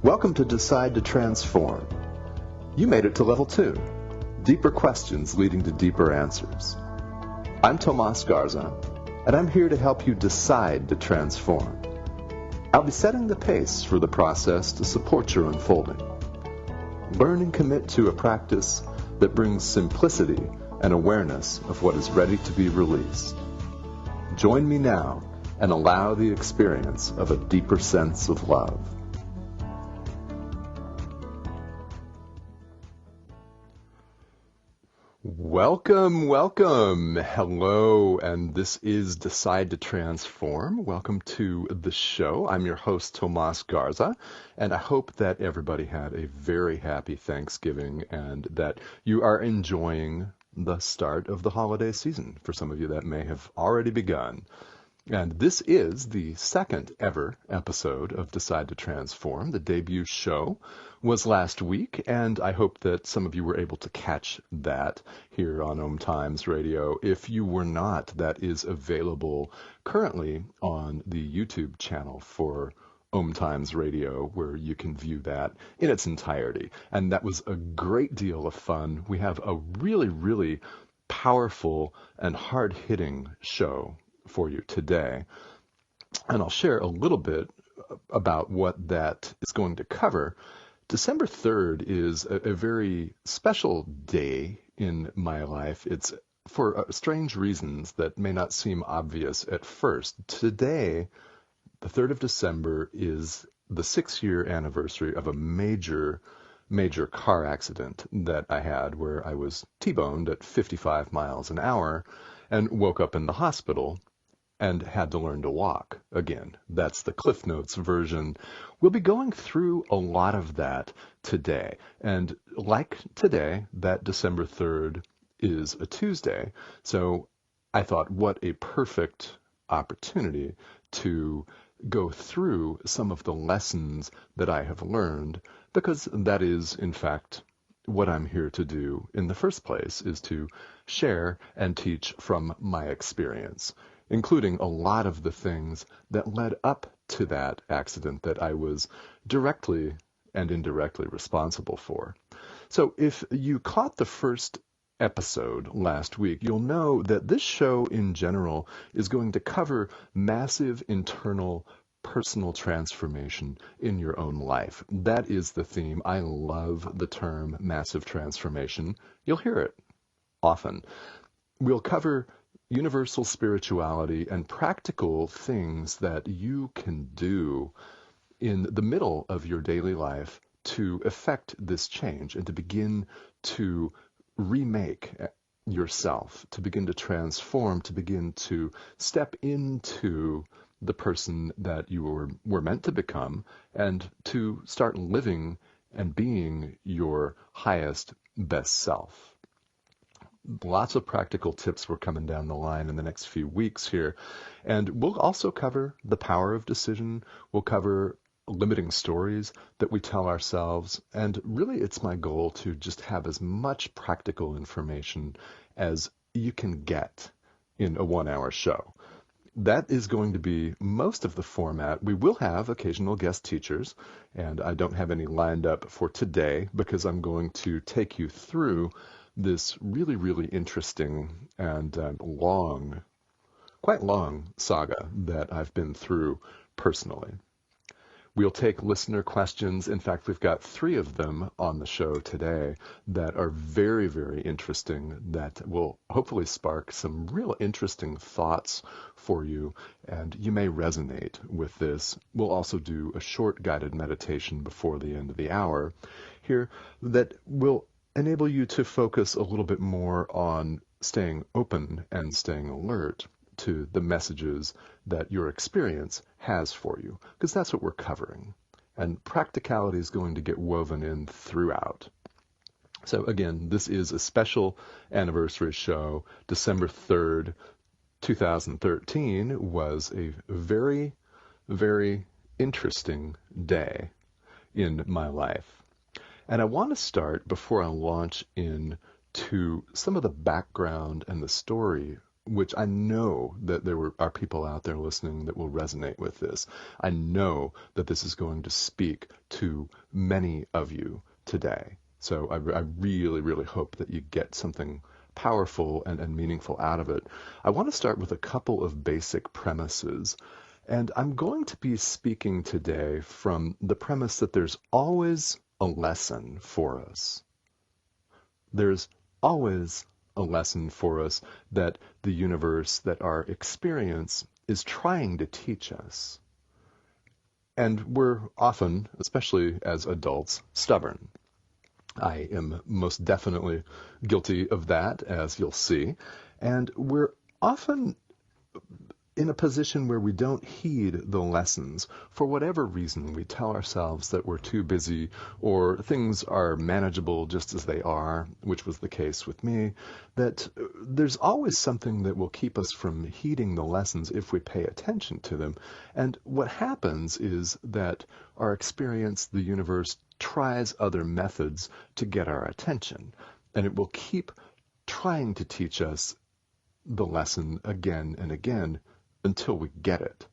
Welcome to Decide to Transform. You made it to level 2, deeper questions leading to deeper answers. I'm Tomas Garza, and I'm here to help you decide to transform. I'll be setting the pace for the process to support your unfolding. Learn and commit to a practice that brings simplicity and awareness of what is ready to be released. Join me now and allow the experience of a deeper sense of love. Welcome. Hello, and this is Decide to Transform. Welcome to the show. I'm your host, Tomas Garza, and I hope that everybody had a very happy Thanksgiving and that you are enjoying the start of the holiday season. For some of you, that may have already begun. And this is the second ever episode of Decide to Transform. The debut show was last week, and I hope that some of you were able to catch that here on OMTimes Radio. If you were not, that is available currently on the YouTube channel for OMTimes Radio, where you can view that in its entirety. And that was a great deal of fun. We have a really powerful and hard-hitting show for you today, and I'll share a little bit about what that is going to cover. December 3rd is a very special day in my life. It's for strange reasons that may not seem obvious at first. Today, the 3rd of December, is the 6-year anniversary of a major car accident that I had where I was T-boned at 55 miles an hour and woke up in the hospital and had to learn to walk again. That's the Cliff Notes version. We'll be going through a lot of that today. And like today, that December 3rd is a Tuesday. So I thought, what a perfect opportunity to go through some of the lessons that I have learned, because that is, in fact, what I'm here to do in the first place, is to share and teach from my experience, including a lot of the things that led up to that accident that I was directly and indirectly responsible for. So if you caught the first episode last week, you'll know that this show in general is going to cover massive internal personal transformation in your own life. That is the theme. I love the term massive transformation. You'll hear it often. We'll cover universal spirituality and practical things that you can do in the middle of your daily life to effect this change and to begin to remake yourself, to begin to transform, to begin to step into the person that you were meant to become, and to start living and being your highest, best self. Lots of practical tips were coming down the line in the next few weeks here. And we'll also cover the power of decision. We'll cover limiting stories that we tell ourselves. And really, it's my goal to just have as much practical information as you can get in a 1-hour show. That is going to be most of the format. We will have occasional guest teachers, and I don't have any lined up for today because I'm going to take you through this really interesting and quite long saga that I've been through personally. We'll take listener questions. In fact, we've got 3 of them on the show today that are very interesting, that will hopefully spark some real interesting thoughts for you, and you may resonate with this. We'll also do a short guided meditation before the end of the hour here that will enable you to focus a little bit more on staying open and staying alert to the messages that your experience has for you, because that's what we're covering. And practicality is going to get woven in throughout. So again, this is a special anniversary show. December 3rd, 2013 was a very interesting day in my life. And I want to start, before I launch into some of the background and the story which I know that are people out there listening that will resonate with this. I know that this is going to speak to many of you today. So I really, really hope that you get something powerful and meaningful out of it. I want to start with a couple of basic premises. And I'm going to be speaking today from the premise that there's always a lesson for us. There's always a lesson for us that the universe, that our experience is trying to teach us. And we're often, especially as adults, stubborn. I am most definitely guilty of that, as you'll see. And we're often in a position where we don't heed the lessons. For whatever reason, we tell ourselves that we're too busy or things are manageable just as they are, which was the case with me, that there's always something that will keep us from heeding the lessons if we pay attention to them. And what happens is that our experience, the universe, tries other methods to get our attention. And it will keep trying to teach us the lesson again and again until we get it.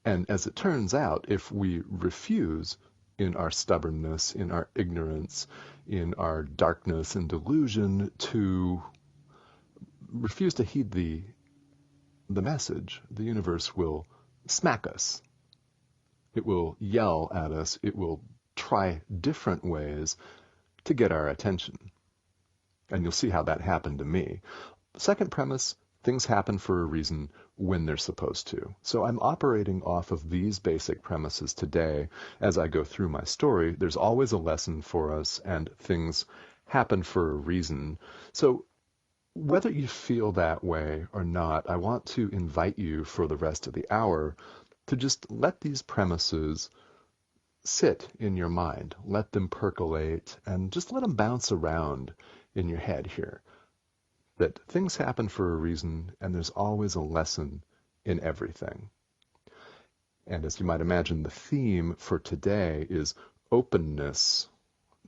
And as it turns out, if we refuse in our stubbornness, in our ignorance, in our darkness and delusion to refuse to heed the message, the universe will smack us. It will yell at us. It will try different ways to get our attention. And you'll see how that happened to me. Second premise, things happen for a reason when they're supposed to. So I'm operating off of these basic premises today as I go through my story. There's always a lesson for us, and things happen for a reason. So whether you feel that way or not, I want to invite you for the rest of the hour to just let these premises sit in your mind. Let them percolate and just let them bounce around in your head here. That things happen for a reason, and there's always a lesson in everything. And as you might imagine, the theme for today is openness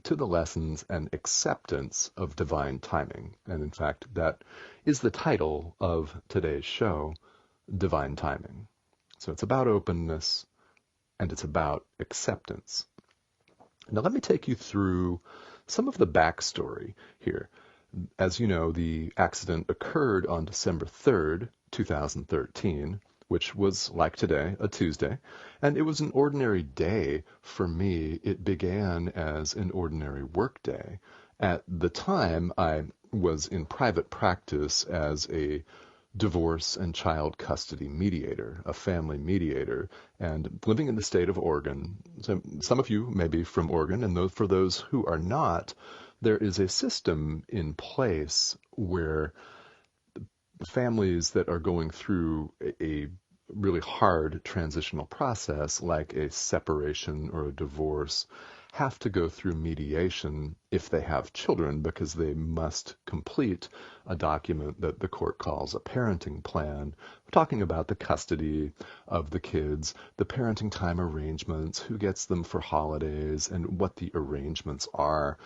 to the lessons and acceptance of divine timing. And in fact, that is the title of today's show, Divine Timing. So it's about openness, and it's about acceptance. Now let me take you through some of the backstory here. As you know, the accident occurred on December 3rd, 2013, which was like today, a Tuesday, and it was an ordinary day for me. It began as an ordinary work day. At the time, I was in private practice as a divorce and child custody mediator, a family mediator, and living in the state of Oregon. So some of you may be from Oregon, and for those who are not, there is a system in place where families that are going through a really hard transitional process, like a separation or a divorce, have to go through mediation if they have children, because they must complete a document that the court calls a parenting plan, talking about the custody of the kids, the parenting time arrangements, who gets them for holidays, and what the arrangements are.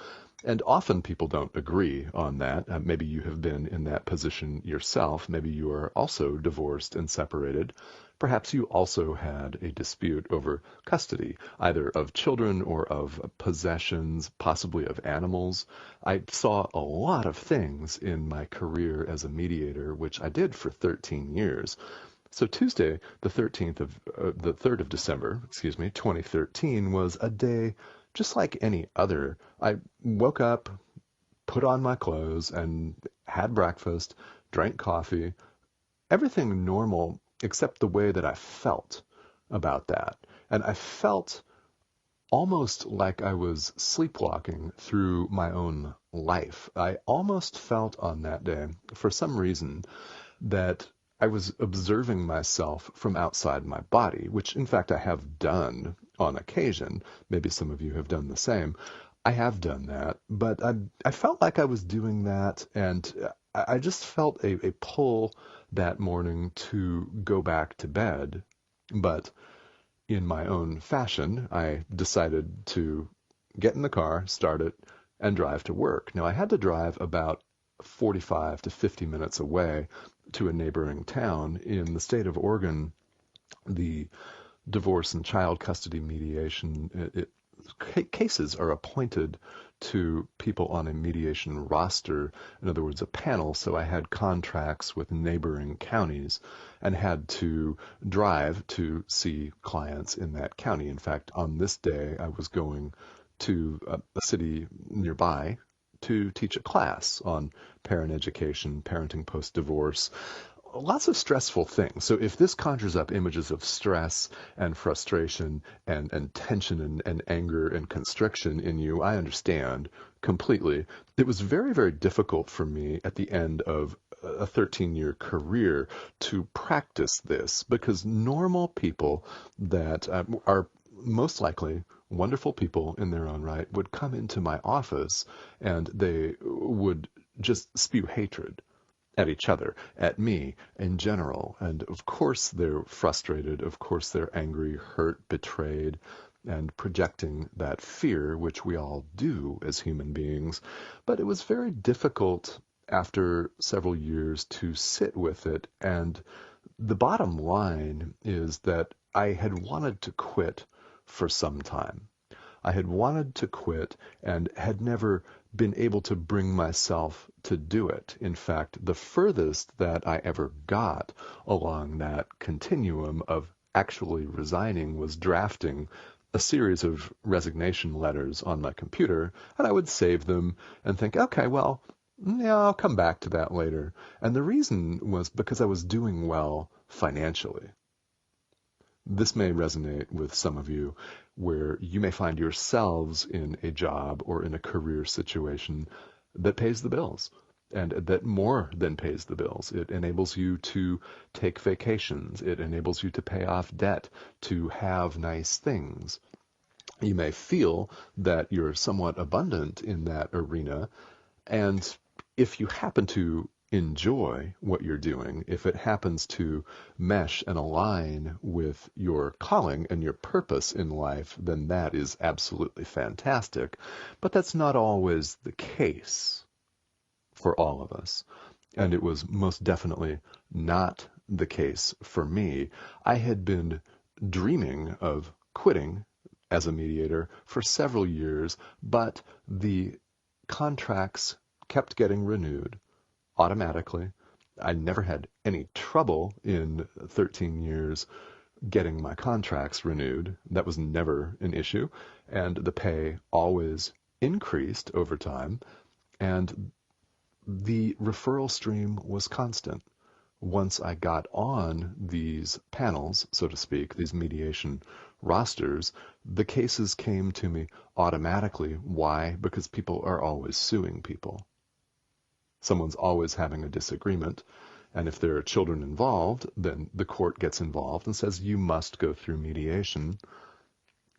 And often people don't agree on that. Maybe you have been in that position yourself. Maybe you are also divorced and separated. Perhaps you also had a dispute over custody, either of children or of possessions, possibly of animals. I saw a lot of things in my career as a mediator, which I did for 13 years. So Tuesday, the 3rd of December, 2013, was a day just like any other. I woke up, put on my clothes, and had breakfast, drank coffee, everything normal except the way that I felt about that. And I felt almost like I was sleepwalking through my own life. I almost felt on that day, for some reason, that I was observing myself from outside my body, which in fact I have done on occasion. Maybe some of you have done the same. I have done that, but I felt like I was doing that, and I just felt a pull that morning to go back to bed. But in my own fashion, I decided to get in the car, start it, and drive to work. Now, I had to drive about 45 to 50 minutes away, to a neighboring town. In the state of Oregon, the divorce and child custody mediation cases are appointed to people on a mediation roster, in other words, a panel. So I had contracts with neighboring counties and had to drive to see clients in that county. In fact, on this day, I was going to a city nearby to teach a class on parent education, parenting post-divorce, lots of stressful things. So if this conjures up images of stress and frustration and tension and anger and constriction in you, I understand completely. It was very, very difficult for me at the end of a 13-year career to practice this, because normal people that are most likely wonderful people in their own right would come into my office and they would just spew hatred at each other, at me in general. And of course they're frustrated. Of course they're angry, hurt, betrayed, and projecting that fear, which we all do as human beings. But it was very difficult after several years to sit with it. And the bottom line is that I had wanted to quit for some time. I had wanted to quit and had never been able to bring myself to do it. In fact, the furthest that I ever got along that continuum of actually resigning was drafting a series of resignation letters on my computer, and I would save them and think, okay, well, yeah, I'll come back to that later. And the reason was because I was doing well financially. This may resonate with some of you, where you may find yourselves in a job or in a career situation that pays the bills, and that more than pays the bills. It enables you to take vacations. It enables you to pay off debt, to have nice things. You may feel that you're somewhat abundant in that arena, and if you happen to enjoy what you're doing, if it happens to mesh and align with your calling and your purpose in life, then that is absolutely fantastic. But that's not always the case for all of us. And it was most definitely not the case for me. I had been dreaming of quitting as a mediator for several years, but the contracts kept getting renewed automatically. I never had any trouble in 13 years getting my contracts renewed. That was never an issue. And the pay always increased over time. And the referral stream was constant. Once I got on these panels, so to speak, these mediation rosters, the cases came to me automatically. Why? Because people are always suing people. Someone's always having a disagreement. And if there are children involved, then the court gets involved and says, you must go through mediation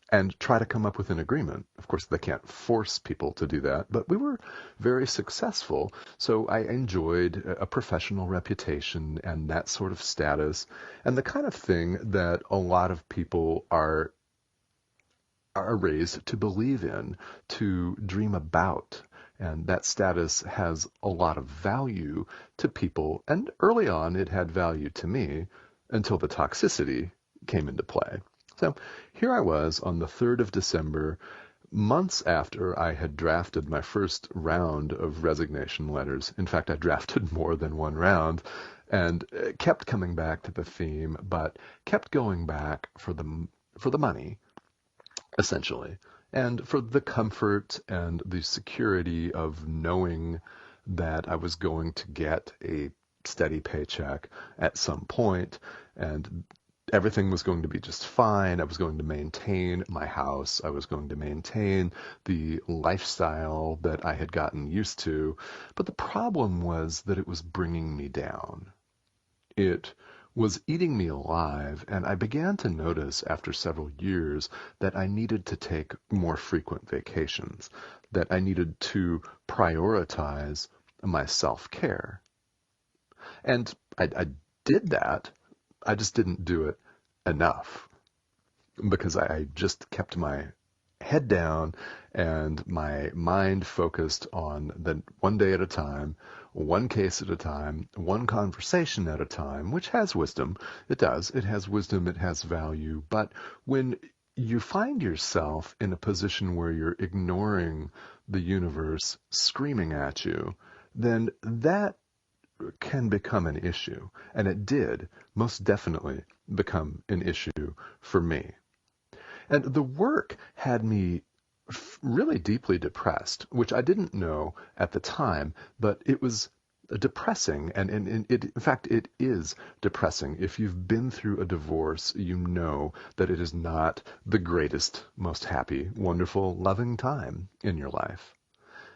and try to come up with an agreement. Of course, they can't force people to do that, but we were very successful. So I enjoyed a professional reputation and that sort of status, and the kind of thing that a lot of people are raised to believe in, to dream about. And that status has a lot of value to people. And early on, it had value to me until the toxicity came into play. So here I was on the 3rd of December, months after I had drafted my first round of resignation letters. In fact, I drafted more than one round and kept coming back to the theme, but kept going back for the money, essentially, and for the comfort and the security of knowing that I was going to get a steady paycheck at some point, and everything was going to be just fine. I was going to maintain my house. I was going to maintain the lifestyle that I had gotten used to. But the problem was that it was bringing me down. It was eating me alive, and I began to notice after several years that I needed to take more frequent vacations, that I needed to prioritize my self-care. And I did that. I just didn't do it enough, because I just kept my head down and my mind focused on the one day at a time, one case at a time, one conversation at a time, which has wisdom. It does. It has wisdom. It has value. But when you find yourself in a position where you're ignoring the universe screaming at you, then that can become an issue. And it did most definitely become an issue for me. And the work had me really deeply depressed, which I didn't know at the time, but it was depressing. And it, in fact, it is depressing. If you've been through a divorce, you know that it is not the greatest, most happy, wonderful, loving time in your life.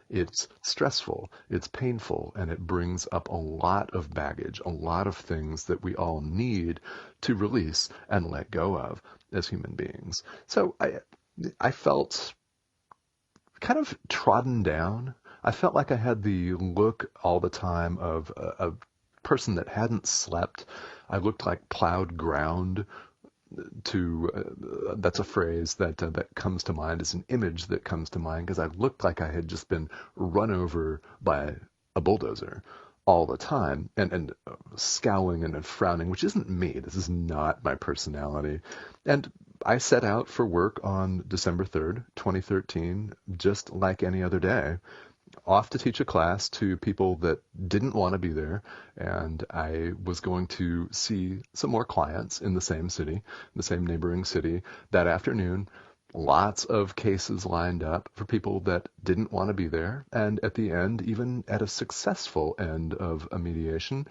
It's stressful, it's painful, and it brings up a lot of baggage, a lot of things that we all need to release and let go of as human beings. So I felt kind of trodden down. I felt like I had the look all the time of a person that hadn't slept. I looked like plowed ground. That's a phrase that comes to mind, is an image that comes to mind, because I looked like I had just been run over by a bulldozer all the time, and scowling and frowning, which isn't me. This is not my personality. And I set out for work on December 3rd, 2013, just like any other day, off to teach a class to people that didn't want to be there, and I was going to see some more clients in the same city, the same neighboring city that afternoon. Lots of cases lined up for people that didn't want to be there, and at the end, even at a successful end of a mediation,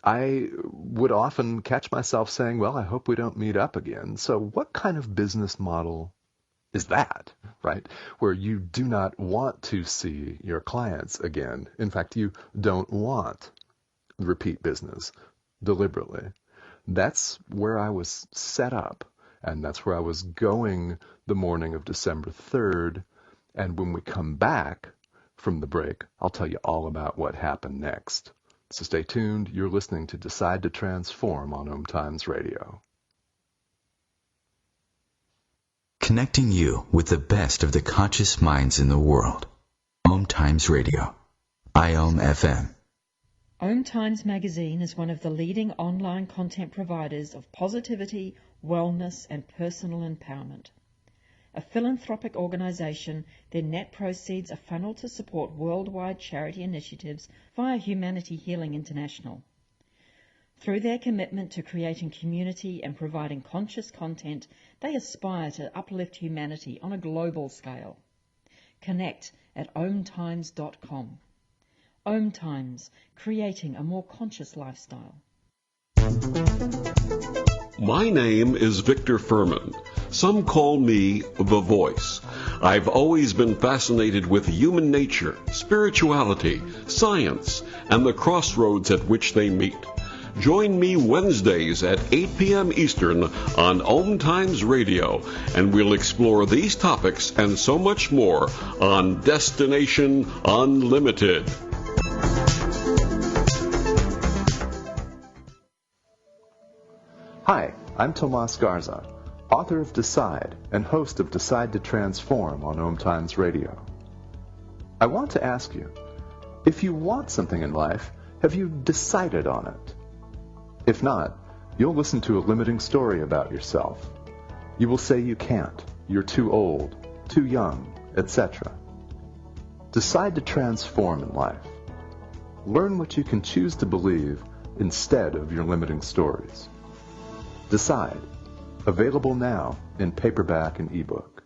I would often catch myself saying, well, I hope we don't meet up again. So what kind of business model is that, right? Where you do not want to see your clients again. In fact, you don't want repeat business deliberately. That's where I was set up, and that's where I was going the morning of December 3rd. And when we come back from the break, I'll tell you all about what happened next. So stay tuned. You're listening to Decide to Transform on OMTimes Radio. Connecting you with the best of the conscious minds in the world. OMTimes Radio. IOM FM. OMTimes magazine is one of the leading online content providers of positivity, wellness, and personal empowerment. A philanthropic organisation, their net proceeds are funneled to support worldwide charity initiatives via Humanity Healing International. Through their commitment to creating community and providing conscious content, they aspire to uplift humanity on a global scale. Connect at omtimes.com. OMTimes, creating a more conscious lifestyle. My name is Victor Furman. Some call me The Voice. I've always been fascinated with human nature, spirituality, science, and the crossroads at which they meet. Join me Wednesdays at 8 p.m. Eastern on OMTimes Radio, and we'll explore these topics and so much more on Destination Unlimited. Hi, I'm Tomas Garza, author of Decide and host of Decide to Transform on OMTimes Radio. I want to ask you, if you want something in life, have you decided on it? If not, you'll listen to a limiting story about yourself. You will say you can't, you're too old, too young, etc. Decide to transform in life. Learn what you can choose to believe instead of your limiting stories. Decide. Available now in paperback and ebook.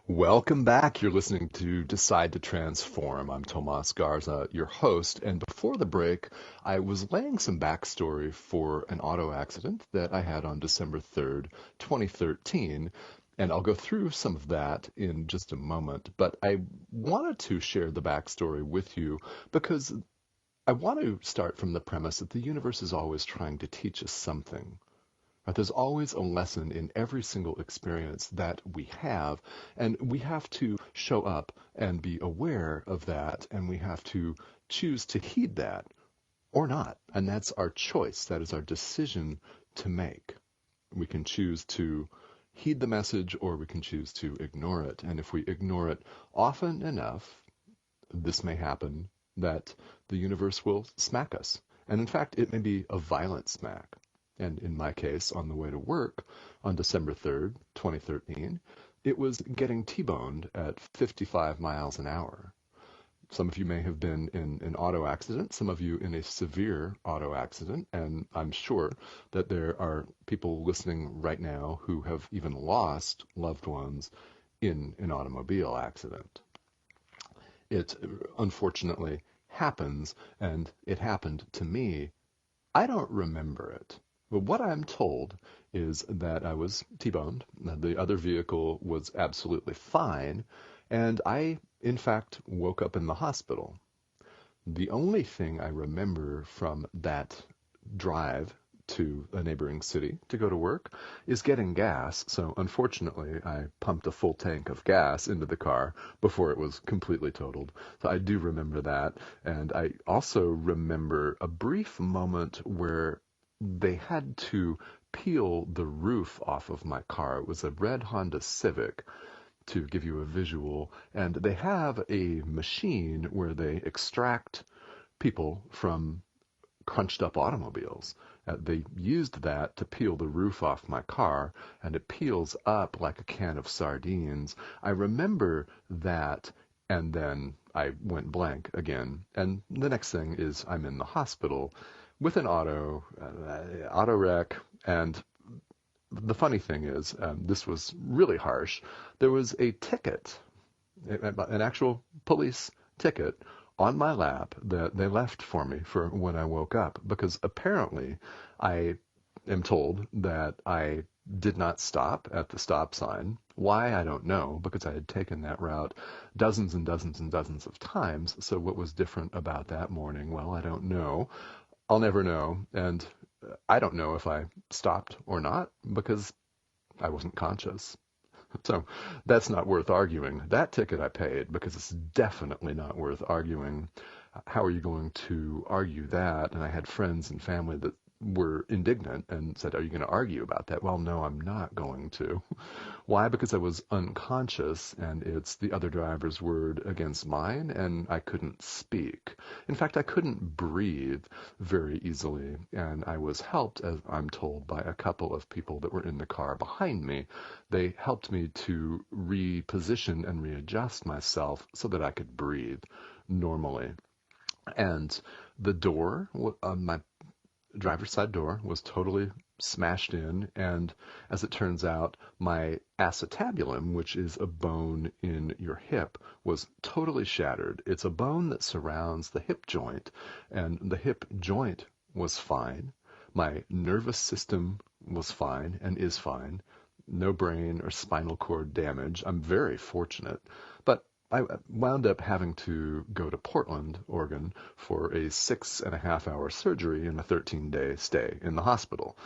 Welcome back. You're listening to Decide to Transform. I'm Tomas Garza, your host. And before the break, I was laying some backstory for an auto accident that I had on December 3rd, 2013. And I'll go through some of that in just a moment. But I wanted to share the backstory with you because I want to start from the premise that the universe is always trying to teach us something. Right? There's always a lesson in every single experience that we have, and we have to show up and be aware of that, and we have to choose to heed that or not. And that's our choice. That is our decision to make. We can choose to heed the message or we can choose to ignore it. And if we ignore it often enough, this may happen that the universe will smack us. And in fact, it may be a violent smack. And in my case, on the way to work on December 3rd, 2013, it was getting T-boned at 55 miles an hour. Some of you may have been in an auto accident, some of you in a severe auto accident, and I'm sure that there are people listening right now who have even lost loved ones in an automobile accident. It unfortunately happens, and it happened to me. I don't remember it. But what I'm told is that I was T-boned, the other vehicle was absolutely fine, and I, in fact, woke up in the hospital. The only thing I remember from that drive to a neighboring city to go to work is getting gas. So unfortunately, I pumped a full tank of gas into the car before it was completely totaled. So I do remember that. And I also remember a brief moment where they had to peel the roof off of my car. It was a red Honda Civic, to give you a visual. And they have a machine where they extract people from crunched up automobiles. They used that to peel the roof off my car, and it peels up like a can of sardines. I remember that, and then I went blank again. And the next thing is I'm in the hospital with an auto wreck, and the funny thing is, this was really harsh. There was a ticket, an actual police ticket on my lap that they left for me for when I woke up, because apparently I am told that I did not stop at the stop sign. Why, I don't know, because I had taken that route dozens and dozens and dozens of times. So what was different about that morning? Well, I don't know. I'll never know. And I don't know if I stopped or not because I wasn't conscious. So that's not worth arguing. That ticket I paid because it's definitely not worth arguing. How are you going to argue that? And I had friends and family that were indignant and said, "Are you going to argue about that?" Well, no, I'm not going to. Why? Because I was unconscious, and it's the other driver's word against mine, and I couldn't speak. In fact, I couldn't breathe very easily, and I was helped, as I'm told, by a couple of people that were in the car behind me. They helped me to reposition and readjust myself so that I could breathe normally. And the door on my driver's side door was totally smashed in, and as it turns out, my acetabulum, which is a bone in your hip, was totally shattered. It's a bone that surrounds the hip joint, and the hip joint was fine. My nervous system was fine and is fine. No brain or spinal cord damage. I'm very fortunate. But I wound up having to go to Portland, Oregon, for a 6.5-hour surgery and a 13-day stay in the hospital,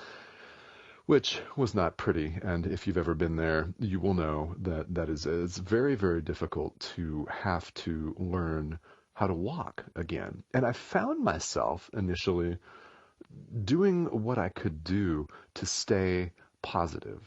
which was not pretty. And if you've ever been there, you will know that it's very, very difficult to have to learn how to walk again. And I found myself initially doing what I could do to stay positive.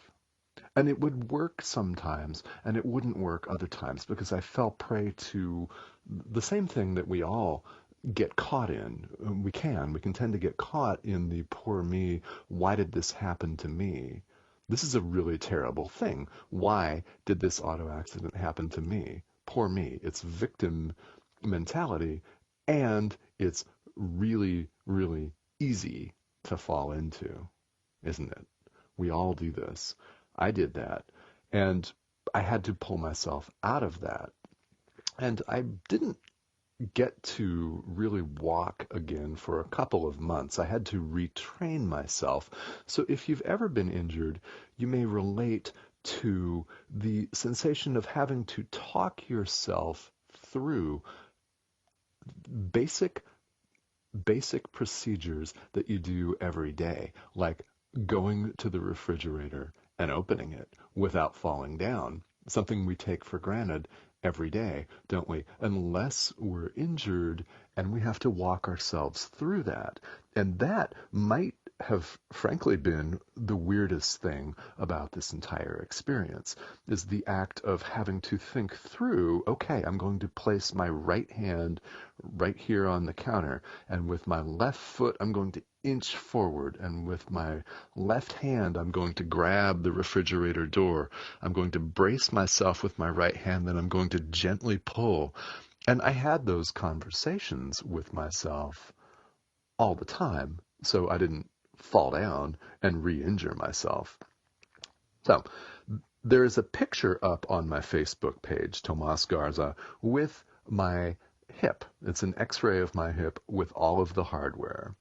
And it would work sometimes, and it wouldn't work other times, because I fell prey to the same thing that we all get caught in. We can tend to get caught in the poor me, why did this happen to me? This is a really terrible thing. Why did this auto accident happen to me? Poor me. It's victim mentality, and it's really, really easy to fall into, isn't it? We all do this. I did that, and I had to pull myself out of that. And I didn't get to really walk again for a couple of months. I had to retrain myself. So if you've ever been injured, you may relate to the sensation of having to talk yourself through basic procedures that you do every day, like going to the refrigerator and opening it without falling down. Something we take for granted every day, don't we? Unless we're injured and we have to walk ourselves through that. And that might have frankly been the weirdest thing about this entire experience, is the act of having to think through, okay, I'm going to place my right hand right here on the counter, and with my left foot I'm going to inch forward, and with my left hand I'm going to grab the refrigerator door. I'm going to brace myself with my right hand, then I'm going to gently pull. And I had those conversations with myself all the time, so I didn't fall down and re-injure myself. So there is a picture up on my Facebook page, Tomas Garza, with my hip. It's an x-ray of my hip with all of the hardware.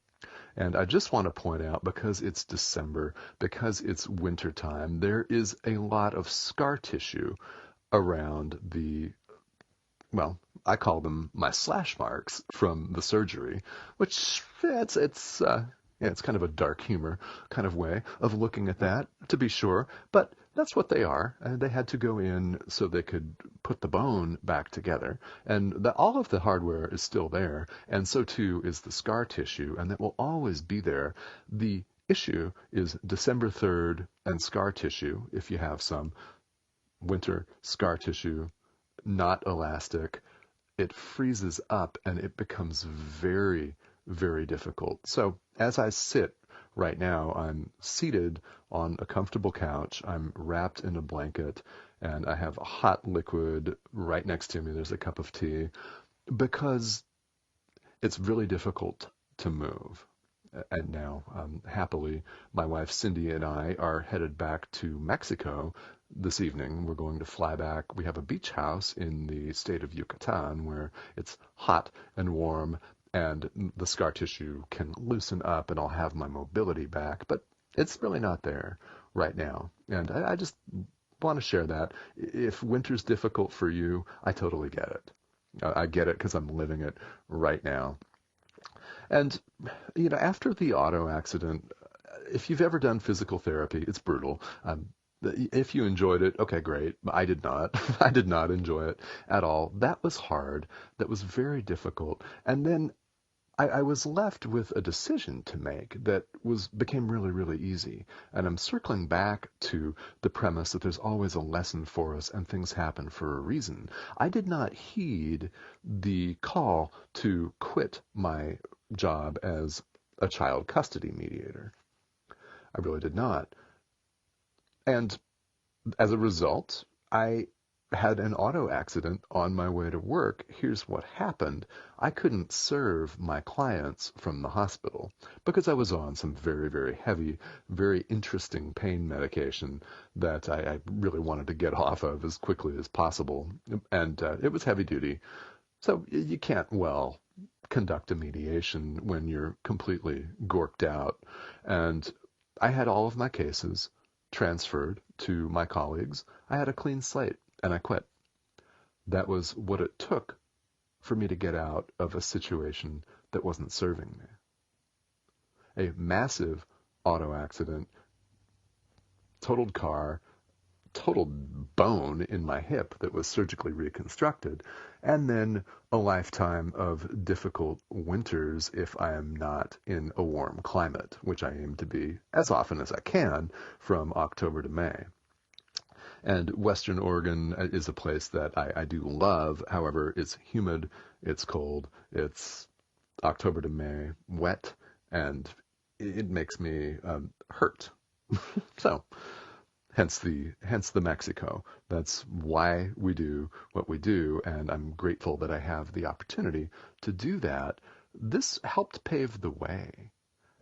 And I just want to point out, because it's December, because it's wintertime, there is a lot of scar tissue around well, I call them my slash marks from the surgery, which it's kind of a dark humor kind of way of looking at that, to be sure, but that's what they are. And they had to go in so they could put the bone back together. And all of the hardware is still there, and so too is the scar tissue, and that will always be there. The issue is December 3rd and scar tissue, if you have some. Winter scar tissue, not elastic. It freezes up and it becomes very, very difficult. So as I sit right now, I'm seated on a comfortable couch. I'm wrapped in a blanket, and I have a hot liquid right next to me. There's a cup of tea, because it's really difficult to move. And now, happily, my wife Cindy and I are headed back to Mexico this evening. We're going to fly back. We have a beach house in the state of Yucatan where it's hot and warm, and the scar tissue can loosen up, and I'll have my mobility back. But it's really not there right now. And I just want to share that. If winter's difficult for you, I totally get it. I get it because I'm living it right now. And, after the auto accident, if you've ever done physical therapy, it's brutal. If you enjoyed it, okay, great. I did not. I did not enjoy it at all. That was hard. That was very difficult. And then I was left with a decision to make that became really, really easy. And I'm circling back to the premise that there's always a lesson for us, and things happen for a reason. I did not heed the call to quit my job as a child custody mediator. I really did not. And as a result, I had an auto accident on my way to work. Here's what happened. I couldn't serve my clients from the hospital because I was on some very, very heavy, very interesting pain medication that I really wanted to get off of as quickly as possible. And it was heavy duty. So you can't, conduct a mediation when you're completely gorked out. And I had all of my cases transferred to my colleagues. I had a clean slate, and I quit. That was what it took for me to get out of a situation that wasn't serving me. A massive auto accident, totaled car, totaled bone in my hip that was surgically reconstructed, and then a lifetime of difficult winters if I am not in a warm climate, which I aim to be as often as I can from October to May. And Western Oregon is a place that I do love. However, it's humid, it's cold, it's October to May, wet, and it makes me hurt. So, hence the Mexico. That's why we do what we do, and I'm grateful that I have the opportunity to do that. This helped pave the way.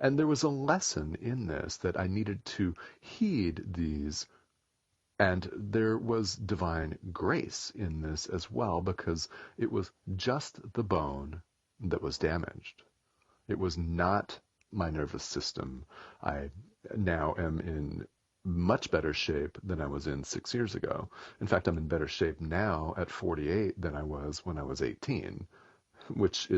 And there was a lesson in this that I needed to heed these. And there was divine grace in this as well, because it was just the bone that was damaged. It was not my nervous system. I now am in much better shape than I was in 6 years ago. In fact, I'm in better shape now at 48 than I was when I was 18, which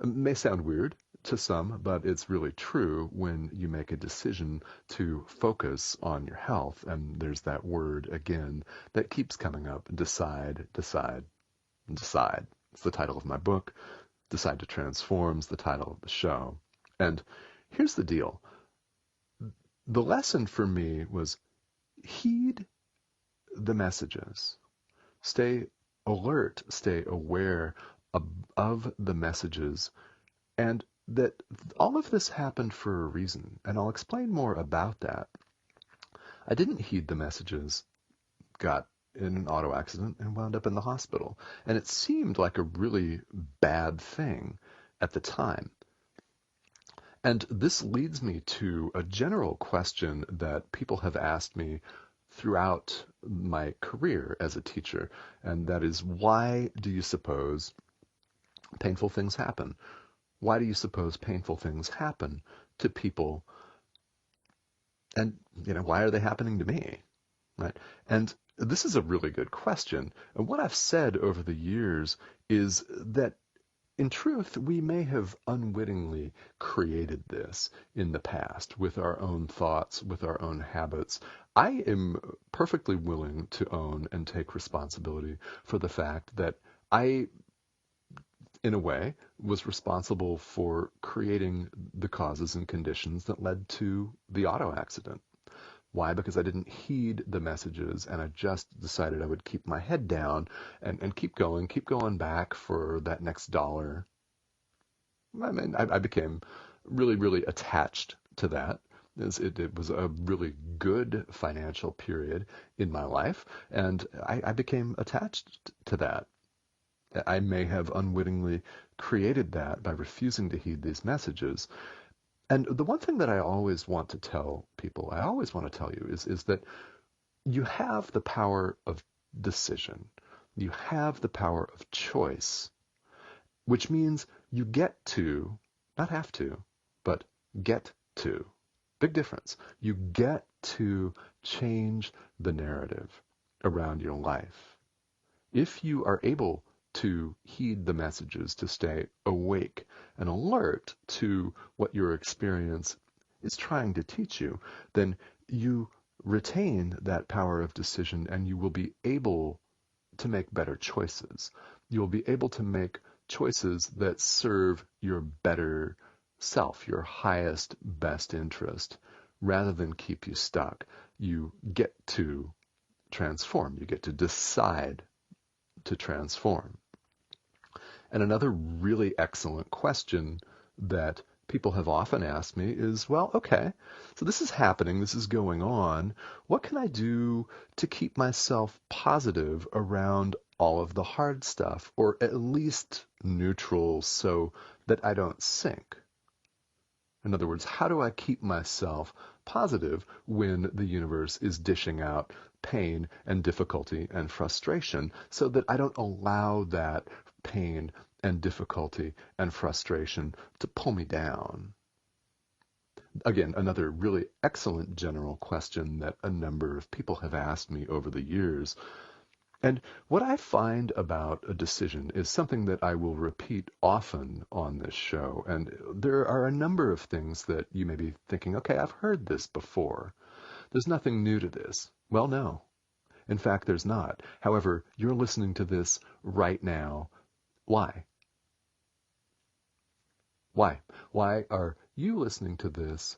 may sound weird to some, but it's really true when you make a decision to focus on your health. And there's that word again that keeps coming up: decide, decide, decide. It's the title of my book. Decide to Transform's the title of the show. And here's the deal. The lesson for me was heed the messages. Stay alert, stay aware of the messages, and that all of this happened for a reason. And I'll explain more about that. I didn't heed the messages, got in an auto accident, and wound up in the hospital. And it seemed like a really bad thing at the time. And this leads me to a general question that people have asked me throughout my career as a teacher, and that is, why do you suppose painful things happen? Why do you suppose painful things happen to people? And, why are they happening to me? Right? And this is a really good question. And what I've said over the years is that in truth, we may have unwittingly created this in the past with our own thoughts, with our own habits. I am perfectly willing to own and take responsibility for the fact that I, in a way, was responsible for creating the causes and conditions that led to the auto accident. Why? Because I didn't heed the messages, and I just decided I would keep my head down and keep going back for that next dollar. I mean, I became really, really attached to that. It was a really good financial period in my life, and I became attached to that. I may have unwittingly created that by refusing to heed these messages. And the one thing that I always want to tell people, I always want to tell you, is that you have the power of decision. You have the power of choice, which means you get to, not have to, but get to. Big difference. You get to change the narrative around your life. If you are able to heed the messages, to stay awake and alert to what your experience is trying to teach you, then you retain that power of decision, and you will be able to make better choices. You'll be able to make choices that serve your better self, your highest, best interest, rather than keep you stuck. You get to transform. You get to decide to transform. And another really excellent question that people have often asked me is, well, okay, so this is happening, this is going on. What can I do to keep myself positive around all of the hard stuff, or at least neutral so that I don't sink? In other words, how do I keep myself positive when the universe is dishing out pain and difficulty and frustration, so that I don't allow that pain and difficulty and frustration to pull me down? Again, another really excellent general question that a number of people have asked me over the years. And what I find about a decision is something that I will repeat often on this show. And there are a number of things that you may be thinking, okay, I've heard this before. There's nothing new to this. Well, no. In fact, there's not. However, you're listening to this right now. Why? Why? Why are you listening to this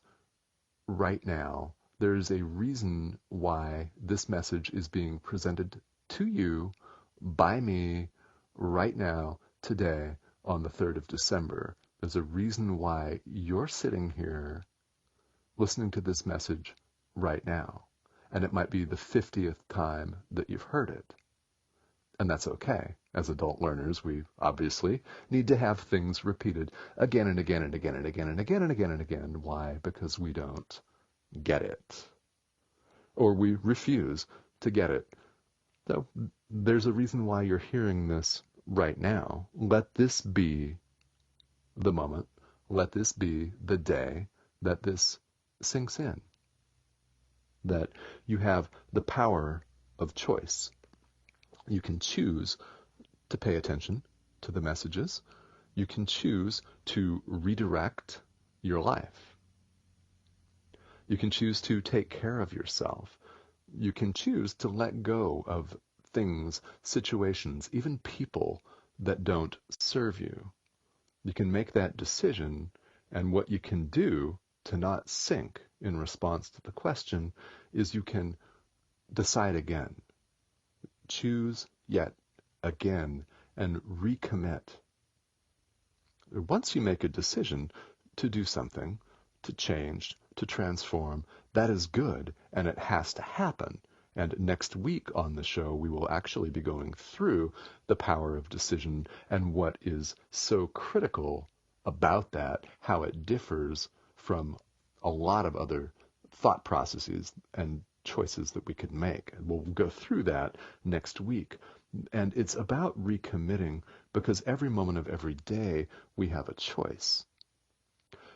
right now? There's a reason why this message is being presented to you by me right now, today, on the 3rd of December. There's a reason why you're sitting here listening to this message right now. And it might be the 50th time that you've heard it. And that's okay. As adult learners, we obviously need to have things repeated again and again and again and again and again and again and again. Why? Because we don't get it. Or we refuse to get it. So there's a reason why you're hearing this right now. Let this be the moment. Let this be the day that this sinks in. That you have the power of choice. You can choose to pay attention to the messages. You can choose to redirect your life. You can choose to take care of yourself. You can choose to let go of things, situations, even people that don't serve you. You can make that decision, and what you can do to not sink in response to the question is you can decide again. Choose yet again and recommit. Once you make a decision to do something, to change, to transform, that is good, and it has to happen. And next week on the show, we will actually be going through the power of decision and what is so critical about that, how it differs from a lot of other thought processes and choices that we could make. And we'll go through that next week. And it's about recommitting, because every moment of every day we have a choice.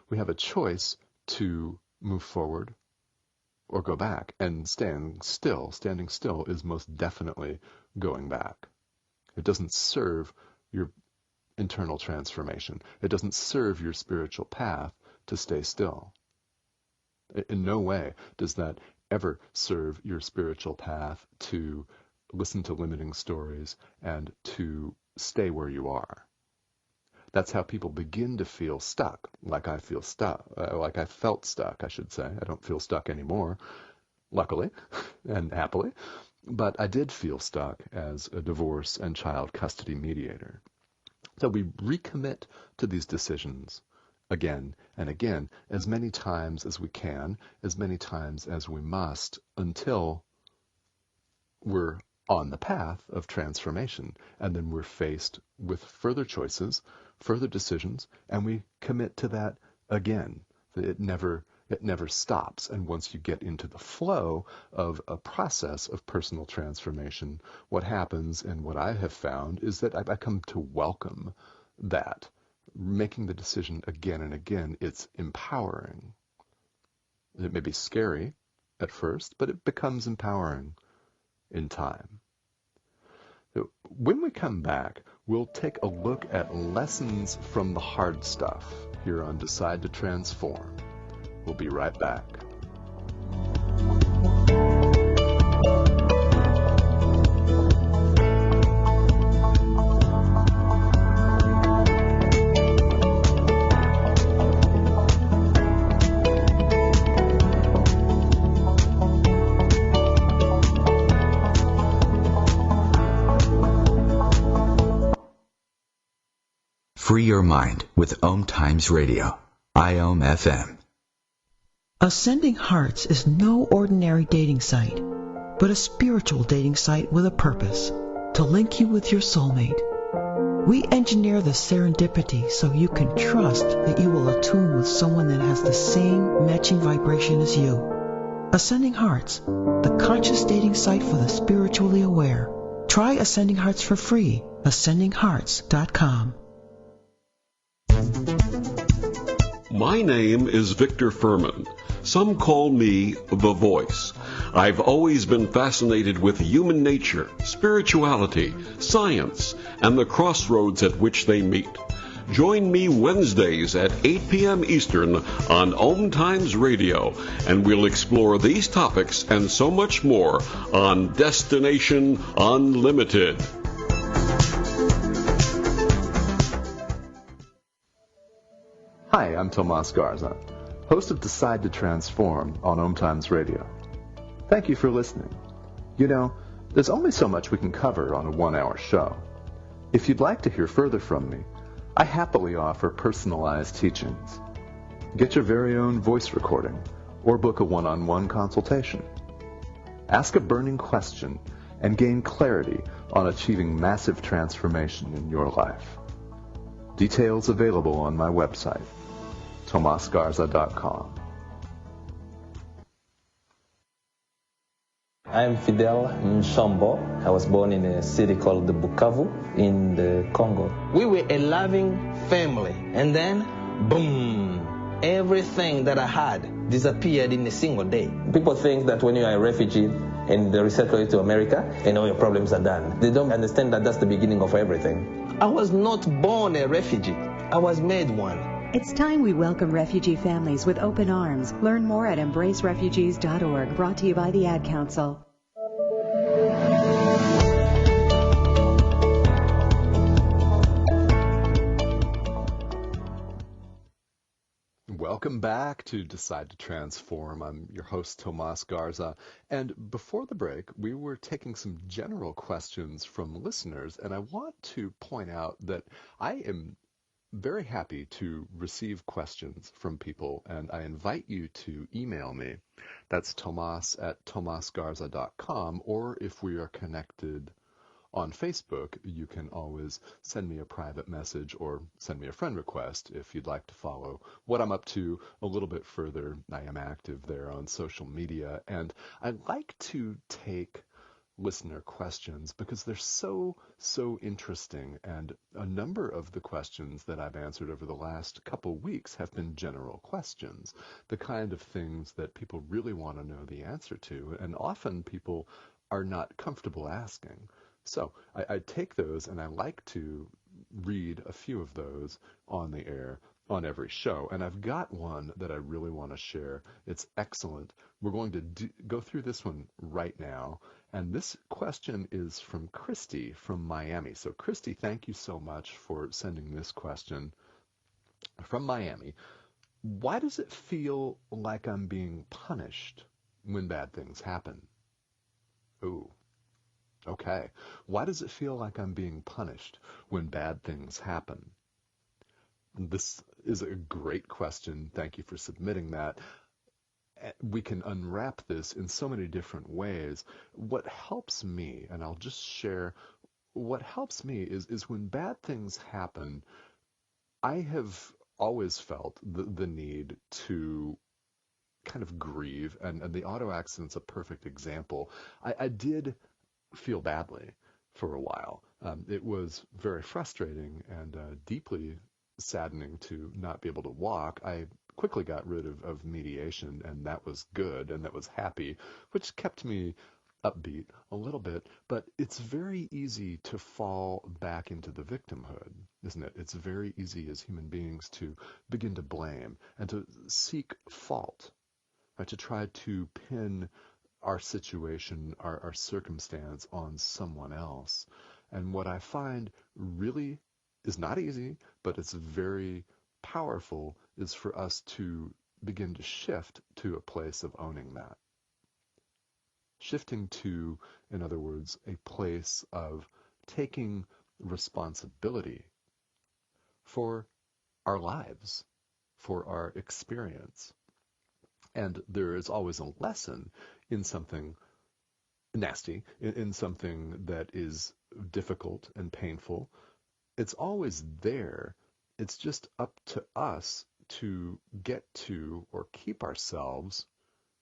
We have a choice to move forward or go back. And standing still is most definitely going back. It doesn't serve your internal transformation. It doesn't serve your spiritual path to stay still. In no way does that ever serve your spiritual path to listen to limiting stories and to stay where you are. That's how people begin to feel stuck, like I feel stuck, like I felt stuck, I should say. I don't feel stuck anymore, luckily and happily, but I did feel stuck as a divorce and child custody mediator. So we recommit to these decisions again and again, as many times as we can, as many times as we must, until we're on the path of transformation. And then we're faced with further choices, further decisions, and we commit to that again. It never stops. And once you get into the flow of a process of personal transformation, what happens, and what I have found, is that I come to welcome that. Making the decision again and again, it's empowering. It may be scary at first, but it becomes empowering in time. So when we come back, we'll take a look at lessons from the hard stuff here on Decide to Transform. We'll be right back. Free your mind with OMTimes Radio, IOM FM. Ascending Hearts is no ordinary dating site, but a spiritual dating site with a purpose, to link you with your soulmate. We engineer the serendipity so you can trust that you will attune with someone that has the same matching vibration as you. Ascending Hearts, the conscious dating site for the spiritually aware. Try Ascending Hearts for free, ascendinghearts.com. My name is Victor Furman. Some call me the Voice. I've always been fascinated with human nature, spirituality, science, and the crossroads at which they meet. Join me Wednesdays at 8 p.m. Eastern on OMTimes Radio, and we'll explore these topics and so much more on Destination Unlimited. Hi, I'm Tomas Garza, host of Decide to Transform on OMTimes Radio. Thank you for listening. You know, there's only so much we can cover on a 1-hour show. If you'd like to hear further from me, I happily offer personalized teachings. Get your very own voice recording or book a one-on-one consultation. Ask a burning question and gain clarity on achieving massive transformation in your life. Details available on my website, tomasgarza.com. I'm Fidel Mshombo. I was born in a city called the Bukavu in the Congo. We were a loving family, and then, boom, everything that I had disappeared in a single day. People think that when you are a refugee and they resettle you to America, and all your problems are done. They don't understand that that's the beginning of everything. I was not born a refugee. I was made one. It's time we welcome refugee families with open arms. Learn more at embracerefugees.org, brought to you by the Ad Council. Welcome back to Decide to Transform. I'm your host, Tomas Garza. And before the break, we were taking some general questions from listeners. And I want to point out that I am very happy to receive questions from people. And I invite you to email me. That's tomas@tomasgarza.com. Or if we are connected on Facebook, you can always send me a private message or send me a friend request if you'd like to follow what I'm up to a little bit further. I am active there on social media, and I like to take listener questions because they're so interesting, and a number of the questions that I've answered over the last couple weeks have been general questions, the kind of things that people really want to know the answer to, and often people are not comfortable asking. So I take those and I like to read a few of those on the air on every show. And I've got one that I really want to share. It's excellent. We're going to go through this one right now. And this question is from Christy from Miami. So Christy, thank you so much for sending this question from Miami. Why does it feel like I'm being punished when bad things happen? Ooh. Okay. Why does it feel like I'm being punished when bad things happen? This is a great question. Thank you for submitting that. We can unwrap this in so many different ways. What helps me, and I'll just share, what helps me is when bad things happen, I have always felt the need to kind of grieve, and the auto accident's a perfect example. I did feel badly for a while. It was very frustrating and deeply saddening to not be able to walk. I quickly got rid of mediation, and that was good, and that was happy, which kept me upbeat a little bit. But it's very easy to fall back into the victimhood, isn't it? It's very easy as human beings to begin to blame and to seek fault, right? To try to pin our situation, our circumstance on someone else. And what I find really is not easy, but it's very powerful, is for us to begin to shift to a place of owning that. Shifting to, in other words, a place of taking responsibility for our lives, for our experience. And there is always a lesson in something nasty, in something that is difficult and painful. It's always there. It's just up to us to get to or keep ourselves,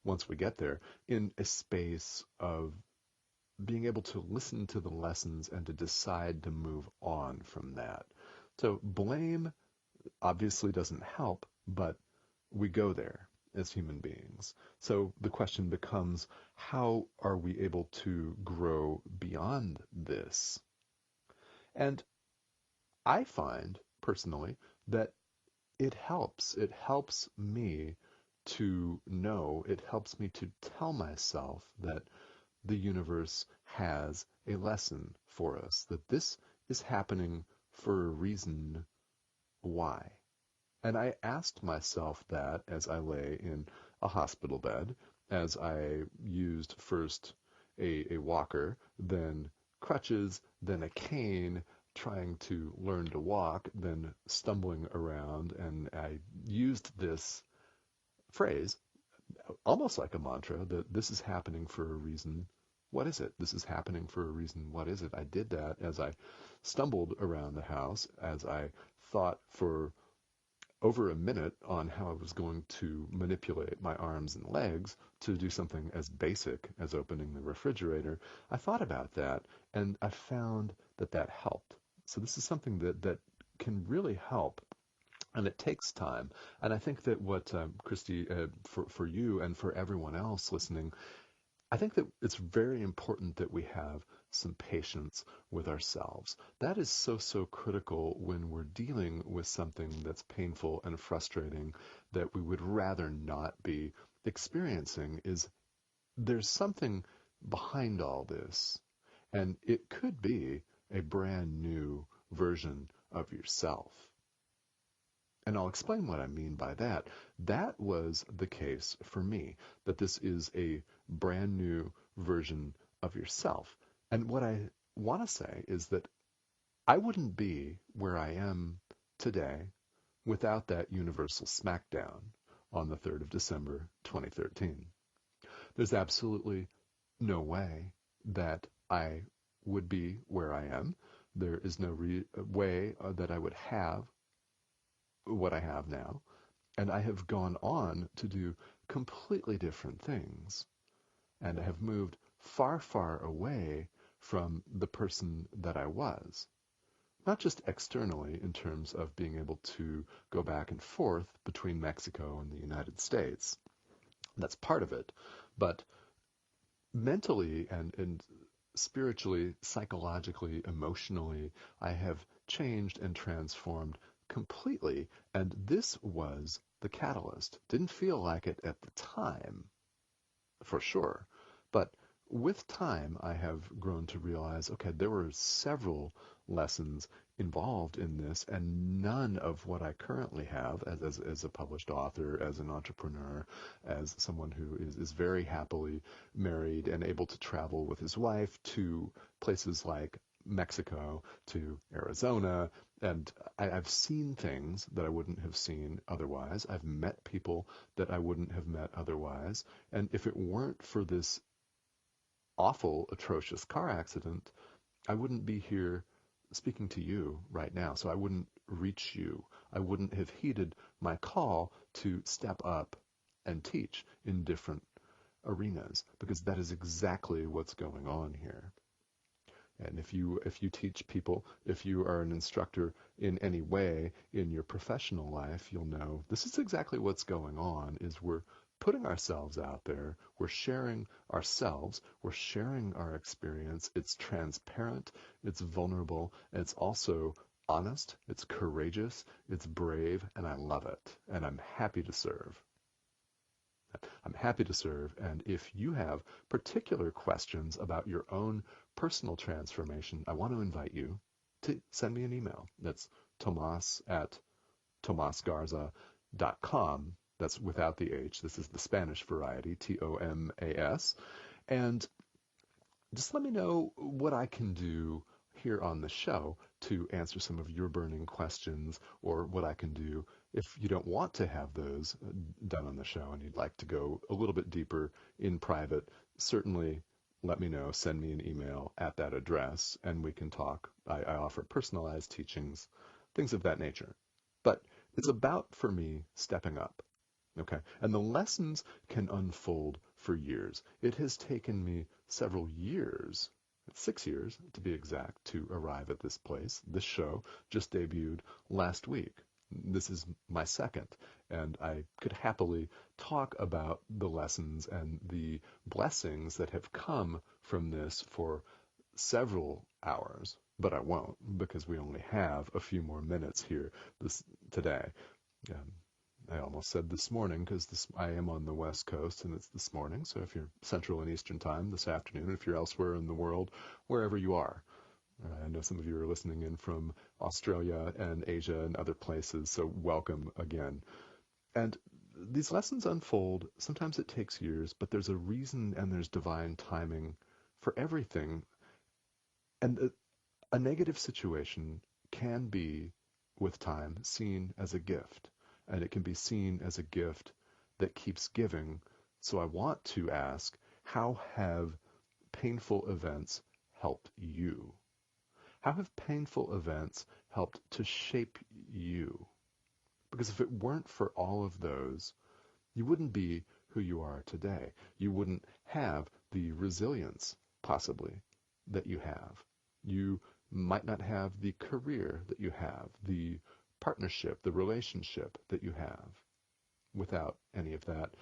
once we get there, in a space of being able to listen to the lessons and to decide to move on from that. So blame obviously doesn't help, but we go there as human beings. So the question becomes, how are we able to grow beyond this? And I find, personally, that it helps. It helps me to know, it helps me to tell myself that the universe has a lesson for us, that this is happening for a reason. Why? And I asked myself that as I lay in a hospital bed, as I used first a walker, then crutches, then a cane, trying to learn to walk, then stumbling around. And I used this phrase, almost like a mantra, that this is happening for a reason. What is it? This is happening for a reason. What is it? I did that as I stumbled around the house, as I thought for over a minute on how I was going to manipulate my arms and legs to do something as basic as opening the refrigerator. I thought about that, and I found that that helped. So this is something that can really help, and it takes time. And I think that what, Christy, for you and for everyone else listening, I think that it's very important that we have some patience with ourselves. That is so, so critical when we're dealing with something that's painful and frustrating that we would rather not be experiencing. Is there's something behind all this, and it could be a brand new version of yourself. And I'll explain what I mean by that. That was the case for me, that this is a brand new version of yourself. And what I want to say is that I wouldn't be where I am today without that universal smackdown on the 3rd of December, 2013. There's absolutely no way that I would be where I am. There is no way that I would have what I have now. And I have gone on to do completely different things. And I have moved far, far away from the person that I was. Not just externally in terms of being able to go back and forth between Mexico and the United States. That's part of it. But mentally and spiritually, psychologically, emotionally, I have changed and transformed completely. And this was the catalyst. Didn't feel like it at the time, for sure. But with time, I have grown to realize, okay, there were several lessons involved in this, and none of what I currently have as a published author, as an entrepreneur, as someone who is very happily married and able to travel with his wife to places like Mexico, to Arizona, and I've seen things that I wouldn't have seen otherwise. I've met people that I wouldn't have met otherwise. And if it weren't for this awful, atrocious car accident, I wouldn't be here speaking to you right now. So I wouldn't reach you. I wouldn't have heeded my call to step up and teach in different arenas, because that is exactly what's going on here. And if you teach people, if you are an instructor in any way in your professional life, you'll know this is exactly what's going on, is we're putting ourselves out there, we're sharing ourselves, we're sharing our experience. It's transparent, it's vulnerable, and it's also honest, it's courageous, it's brave, and I love it. And I'm happy to serve. I'm happy to serve, and if you have particular questions about your own personal transformation, I want to invite you to send me an email. That's tomas@tomasgarza.com. That's without the H. This is the Spanish variety, Tomas. And just let me know what I can do here on the show to answer some of your burning questions, or what I can do if you don't want to have those done on the show and you'd like to go a little bit deeper in private. Certainly let me know. Send me an email at that address and we can talk. I offer personalized teachings, things of that nature. But it's about, for me, stepping up. Okay. And the lessons can unfold for years. It has taken me several years, 6 years to be exact, to arrive at this place. This show just debuted last week. This is my second, and I could happily talk about the lessons and the blessings that have come from this for several hours, but I won't, because we only have a few more minutes here today. I almost said this morning, because I am on the West Coast and it's this morning. So if you're Central and Eastern time this afternoon, if you're elsewhere in the world, wherever you are. I know some of you are listening in from Australia and Asia and other places, so welcome again. And these lessons unfold. Sometimes it takes years, but there's a reason and there's divine timing for everything. And a negative situation can be, with time, seen as a gift. And it can be seen as a gift that keeps giving. So I want to ask, how have painful events helped you? How have painful events helped to shape you? Because if it weren't for all of those, you wouldn't be who you are today. You wouldn't have the resilience, possibly, that you have. You might not have the career that you have, the partnership, the relationship that you have. Without any of that,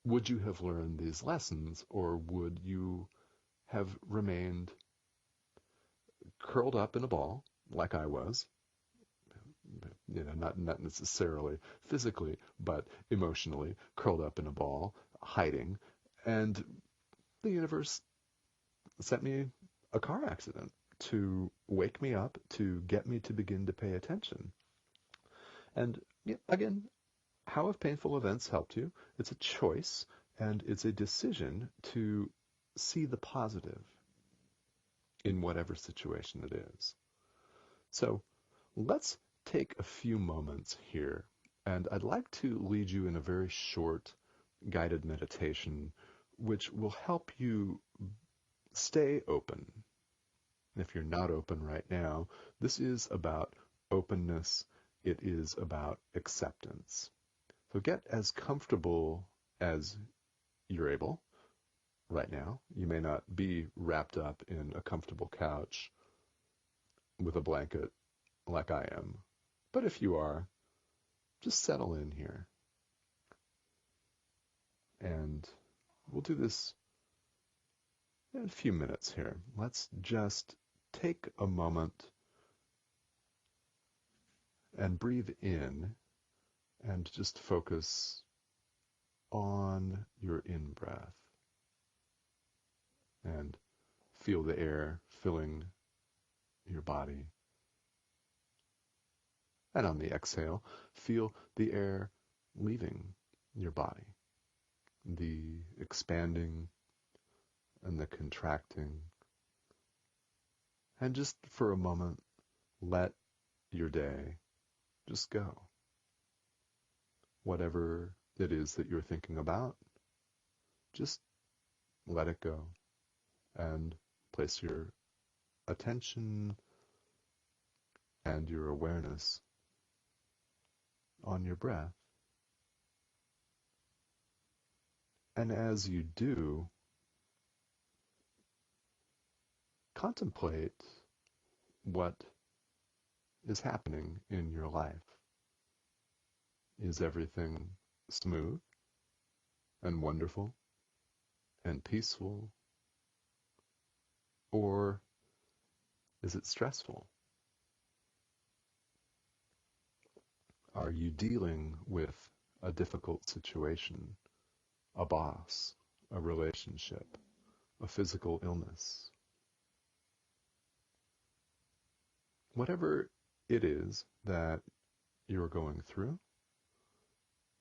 would you have learned these lessons, or would you have remained curled up in a ball like I was? Not necessarily physically, but emotionally curled up in a ball, hiding, and the universe sent me a car accident to wake me up, to get me to begin to pay attention. And again, how have painful events helped you? It's a choice, and it's a decision to see the positive in whatever situation it is. So let's take a few moments here, and I'd like to lead you in a very short guided meditation which will help you stay open. If you're not open right now, this is about openness. It is about acceptance. So get as comfortable as you're able right now. You may not be wrapped up in a comfortable couch with a blanket like I am, but if you are, just settle in here. And we'll do this in a few minutes here. Let's just take a moment and breathe in and just focus on your in-breath and feel the air filling your body. And on the exhale, feel the air leaving your body, the expanding and the contracting. And just for a moment, let your day just go. Whatever it is that you're thinking about, just let it go and place your attention and your awareness on your breath. And as you do, contemplate what is happening in your life. Is everything smooth and wonderful and peaceful? Or is it stressful? Are you dealing with a difficult situation, a boss, a relationship, a physical illness? Whatever it is that you're going through,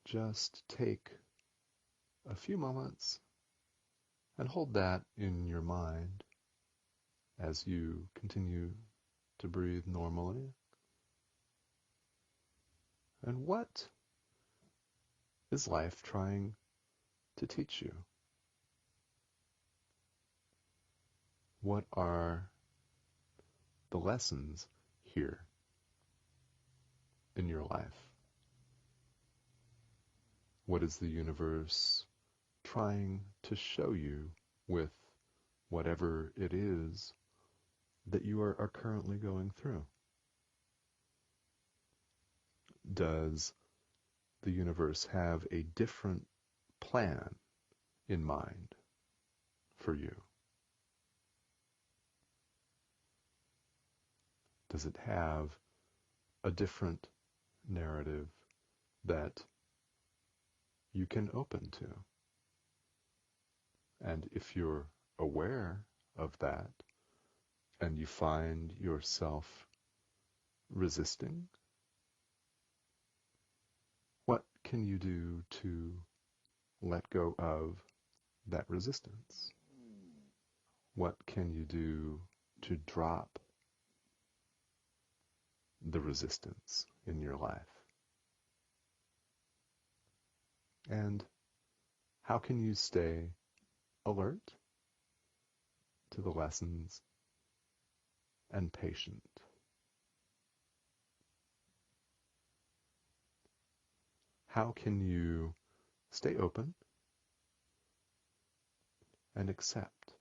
just take a few moments and hold that in your mind as you continue to breathe normally. And what is life trying to teach you? What are the lessons here in your life? What is the universe trying to show you with whatever it is that you are currently going through? Does the universe have a different plan in mind for you? Does it have a different narrative that you can open to? And if you're aware of that and you find yourself resisting, what can you do to let go of that resistance? What can you do to drop the resistance in your life? And how can you stay alert to the lessons and patient? How can you stay open and accept?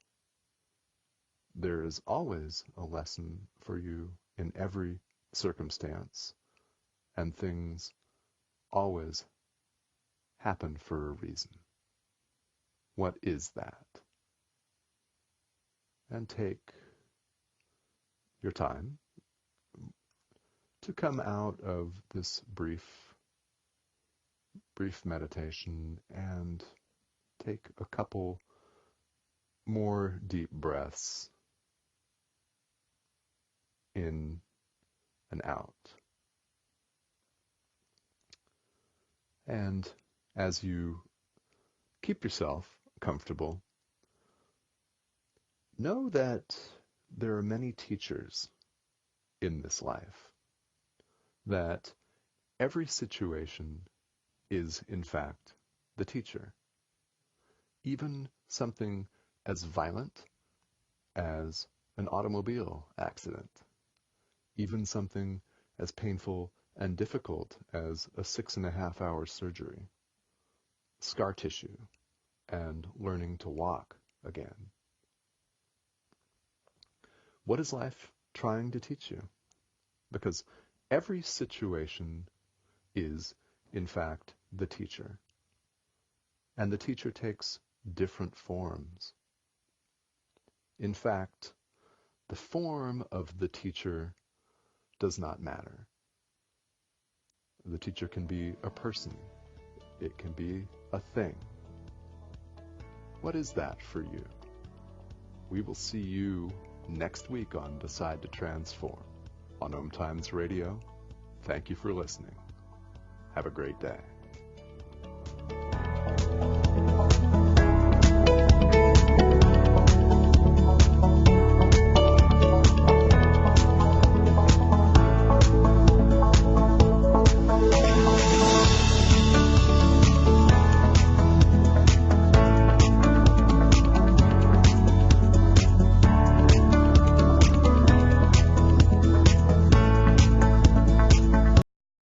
There is always a lesson for you in every circumstance, and things always happen for a reason. What is that? And take your time to come out of this brief meditation and take a couple more deep breaths in and out. And as you keep yourself comfortable, know that there are many teachers in this life, that every situation is, in fact, the teacher. Even something as violent as an automobile accident, even something as painful and difficult as a 6.5-hour surgery, scar tissue, and learning to walk again. What is life trying to teach you? Because every situation is, in fact, the teacher. And the teacher takes different forms. In fact, the form of the teacher does not matter. The teacher can be a person. It can be a thing. What is that for you? We will see you next week on Decide to Transform on OMTimes Radio. Thank you for listening. Have a great day.